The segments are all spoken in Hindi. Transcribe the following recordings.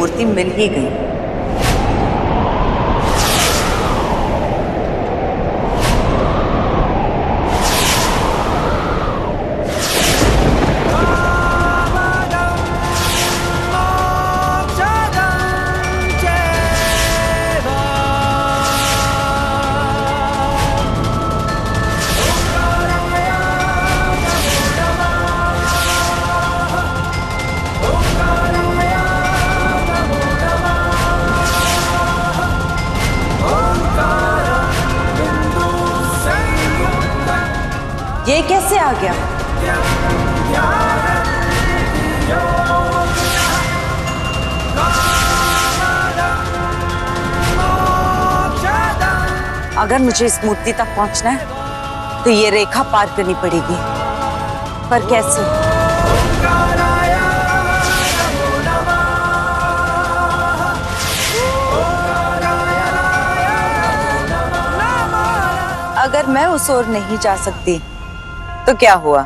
मूर्ति मिल ही गई। ये कैसे आ गया? अगर मुझे इस मूर्ति तक पहुंचना है तो ये रेखा पार करनी पड़ेगी, पर कैसे? अगर मैं उस ओर नहीं जा सकती तो क्या हुआ,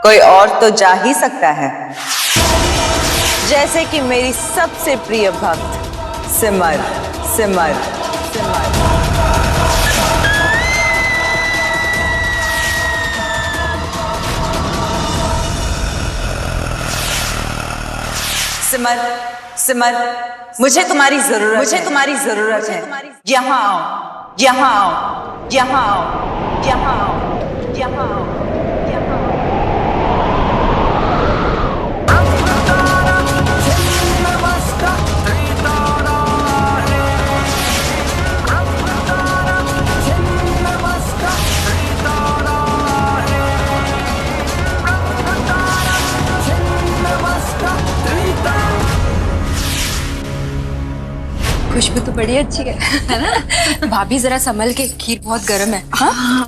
कोई और तो जा ही सकता है, जैसे कि मेरी सबसे प्रिय भक्त सिमर सिमर सिमर। सिमर सिमर, मुझे तुम्हारी जरूरत है। यहाँ आओ, यहाँ आओ, यहाँ आओ, यहाँ आओ, यहाँ आओ, यहाँ आओ। खुशबू तो बड़ी अच्छी है ना? भाभी जरा संभल के, खीर बहुत गर्म है। हाँ?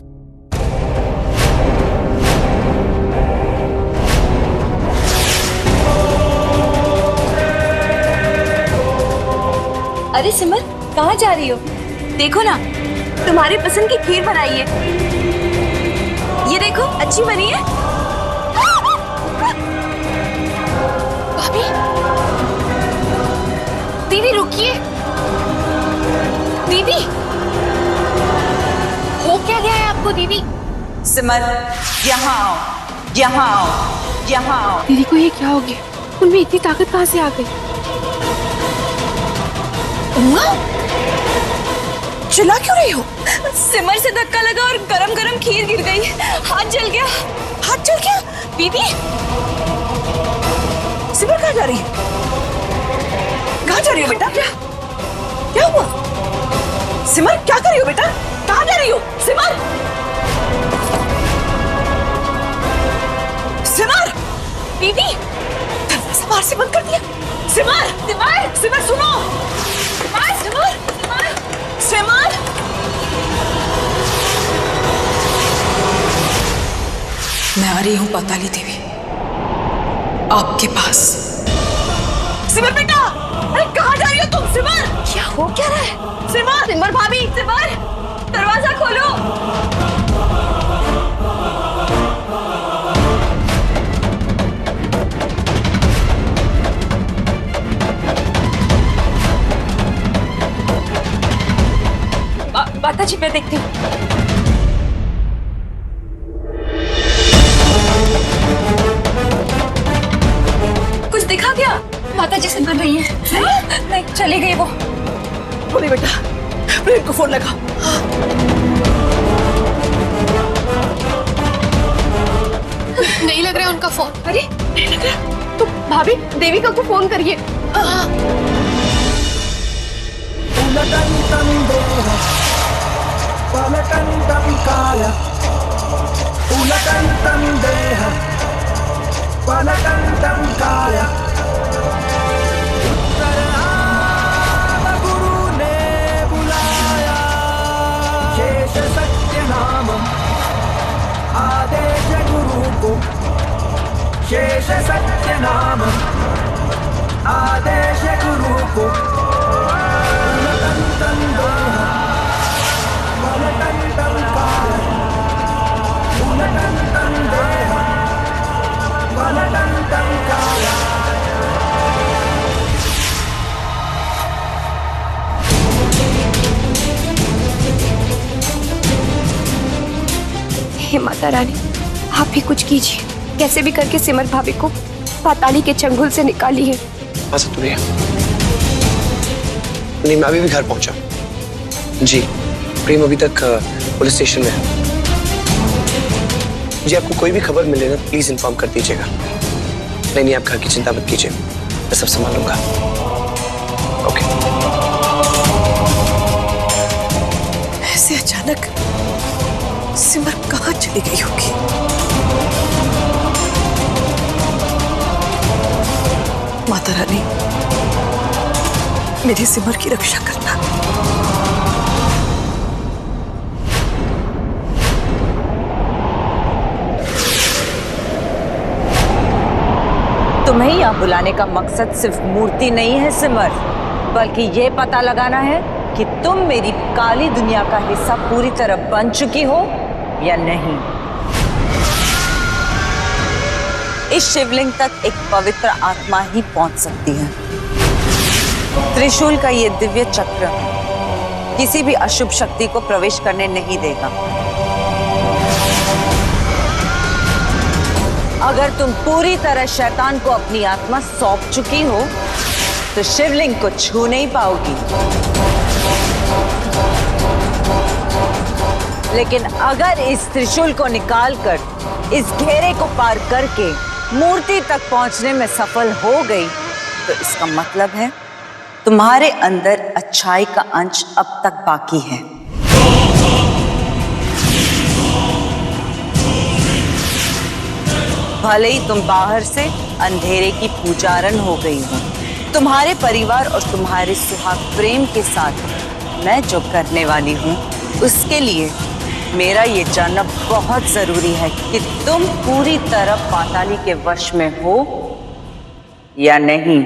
अरे सिमर, कहाँ जा रही हो? देखो ना, तुम्हारी पसंद की खीर बनाई है। ये देखो, अच्छी बनी है। भाभी, दीदी रुकिए। दीदी, हो क्या गया है आपको दीदी? सिमर, यहाँ आओ, यहाँ आओ, यहाँ आओ। दीदी को ये क्या हो गया? उनमें इतनी ताकत कहाँ से आ गई? चिल्ला क्यों रही हो? सिमर से धक्का लगा और गरम गरम खीर गिर गई, हाथ जल गया। हाथ जल गया? दीदी, सिमर कहाँ जा रही है? कहाँ जा रही हो बेटा? क्या हुआ? सिमर क्या कर रही हो बेटा? कहाँ जा रही हो? सिमर, सिमर, दीदी, दरवाजा बाहर से बंद कर दिया। सिमर, सिमर, सिमर सुनो। सिमर, सिमर, सिमर, मैं आ रही हूँ पाताली देवी, आपके पास। सिमर बेटा, अरे कहाँ जा रही हो तुम? सिमर, क्या हो क्या रहा है? सिमर, सिमर भाभी, सिमर, दरवाजा खोलो। माताजी, मैं देखती हूँ। कुछ दिखा क्या? माताजी से बन रही है। नहीं, चली गई वो। बोली बेटा, प्रेम को फोन लगा। नहीं लग रहा है उनका फोन। अरे नहीं लग रहा तो भाभी देविका को फोन करिए। पलटन्तं काल उलटन्तं देह पलटन्तं काल गुरु ने बुलाया शेष सत्य नाम आदेश गुरु को शेष सत्य नाम आदेश गुरु को उलटन्तं देह पलटन्तं काल उलटन्तं देह पलटन्तं काल माता रानी, आप भी कुछ कीजिए। कैसे भी करके सिमर भाभी को पाताली के चंगुल से निकालिए। बस तू नहीं, मैं अभी भी घर पहुंचा। जी, प्रेम अभी तक पुलिस स्टेशन में है। जी, आपको कोई भी खबर मिले ना प्लीज इन्फॉर्म कर दीजिएगा। नहीं, आप घर की चिंता मत कीजिए, मैं सब संभाल लूंगा। ओके। ऐसे अचानक सिमर कहाँ चली गई होगी? माता रानी, मेरी सिमर की रक्षा करना। तुम्हें यहाँ बुलाने का मकसद सिर्फ मूर्ति नहीं है सिमर, बल्कि ये पता लगाना है कि तुम मेरी काली दुनिया का हिस्सा पूरी तरह बन चुकी हो या नहीं। इस शिवलिंग तक एक पवित्र आत्मा ही पहुंच सकती है। त्रिशूल का ये दिव्य चक्र किसी भी अशुभ शक्ति को प्रवेश करने नहीं देगा। अगर तुम पूरी तरह शैतान को अपनी आत्मा सौंप चुकी हो तो शिवलिंग को छू नहीं पाओगी। लेकिन अगर इस त्रिशूल को निकालकर इस घेरे को पार करके मूर्ति तक पहुंचने में सफल हो गई तो इसका मतलब है तुम्हारे अंदर अच्छाई का अंश अब तक बाकी है। भले ही तुम बाहर से अंधेरे की पुजारन हो गई हो, तुम्हारे परिवार और तुम्हारे सुहाग प्रेम के साथ मैं जो करने वाली हूँ उसके लिए मेरा ये जानना बहुत जरूरी है कि तुम पूरी तरह पाताली के वश में हो या नहीं।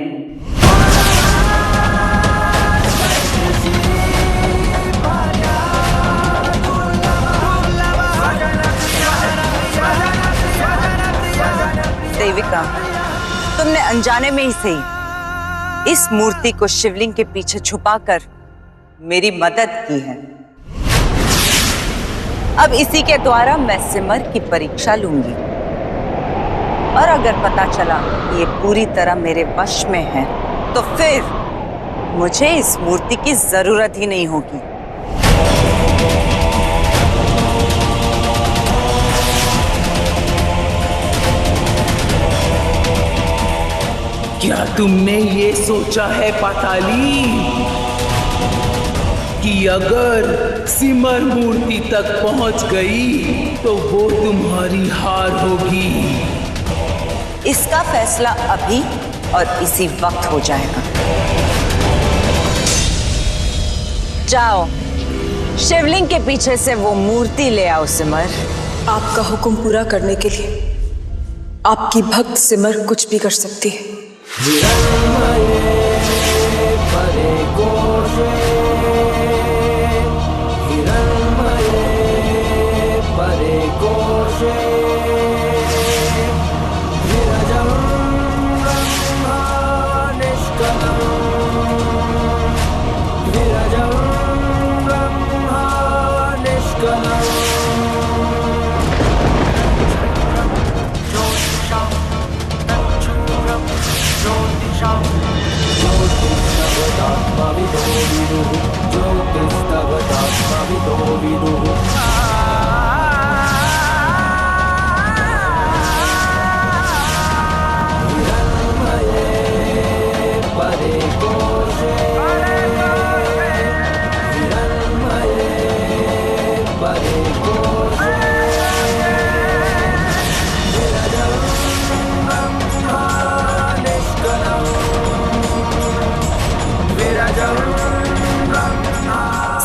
देविका, तुमने अनजाने में ही सही इस मूर्ति को शिवलिंग के पीछे छुपाकर मेरी मदद की है। अब इसी के द्वारा मैं सिमर की परीक्षा लूंगी और अगर पता चला ये पूरी तरह मेरे वश में है तो फिर मुझे इस मूर्ति की जरूरत ही नहीं होगी। क्या तुमने ये सोचा है पाताली कि अगर सिमर मूर्ति तक पहुंच गई तो वो तुम्हारी हार होगी? इसका फैसला अभी और इसी वक्त हो जाएगा। जाओ, शिवलिंग के पीछे से वो मूर्ति ले आओ सिमर। आपका हुक्म पूरा करने के लिए आपकी भक्त सिमर कुछ भी कर सकती है।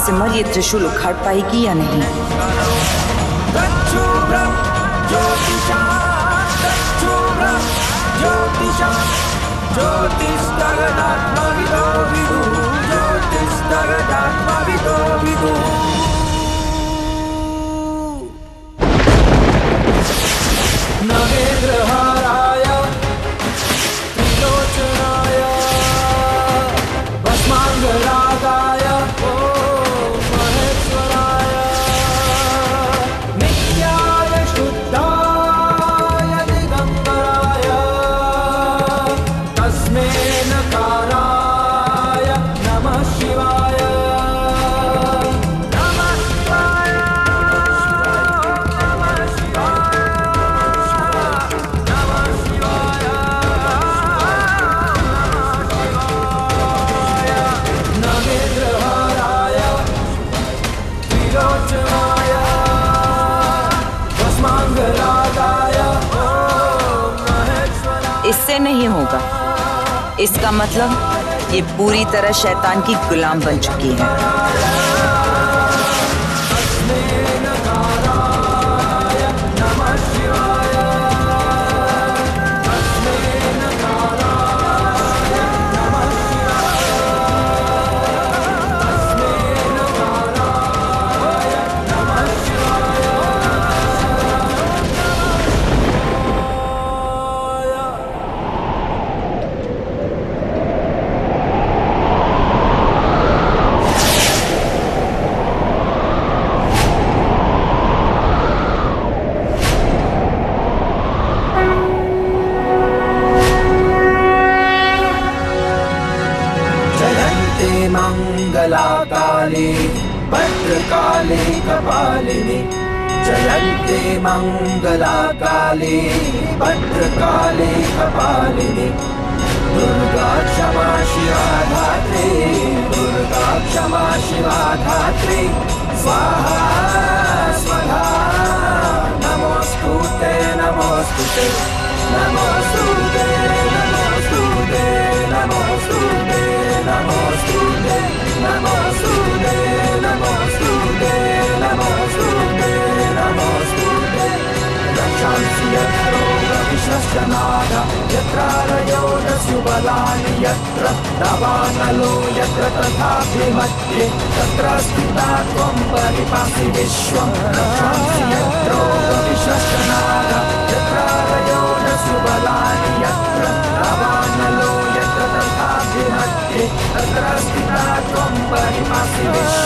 सिमर ये त्रिशूल उखाड़ पाएगी या नहीं? नवेन्द्रहाराय त्रिलोचनाय भस्माङ्गरागाय ओम महेश्वराय नित्याय शुद्धाय इसका मतलब ये पूरी तरह शैतान की गुलाम बन चुकी है। मंगलाकाले भद्रकाले कपालिनी जयन्ते मंगलाकाले भद्रकाले कपालिनी दुर्गा क्षमा शिवा धात्रे दुर्गा क्षमा शिवा धात्रे स्वाहा स्वधा नमोस्तुते नमोस्तुते नमोस्तुते नमोस्तुते नमोस्तुते नमोस्तुते नमोस्तुते नमोस्तुते नमोस्तुते नमोस्तुते रक्षांसि यत्र विश्वस्यनाथ यत्रारयो दस्युबलानि यत्र दावानलो यत्र तथाभिमध्ये तत्र स्थिता त्वं परिपासि विश्वं रक्षांसि यत्र विश्वस्यनाथ यत्रारयो दस्युबलानि यत्र दावानलो यत्र तथाभिमध्ये तत्र स्थिता त्वं परिपासि विश्वं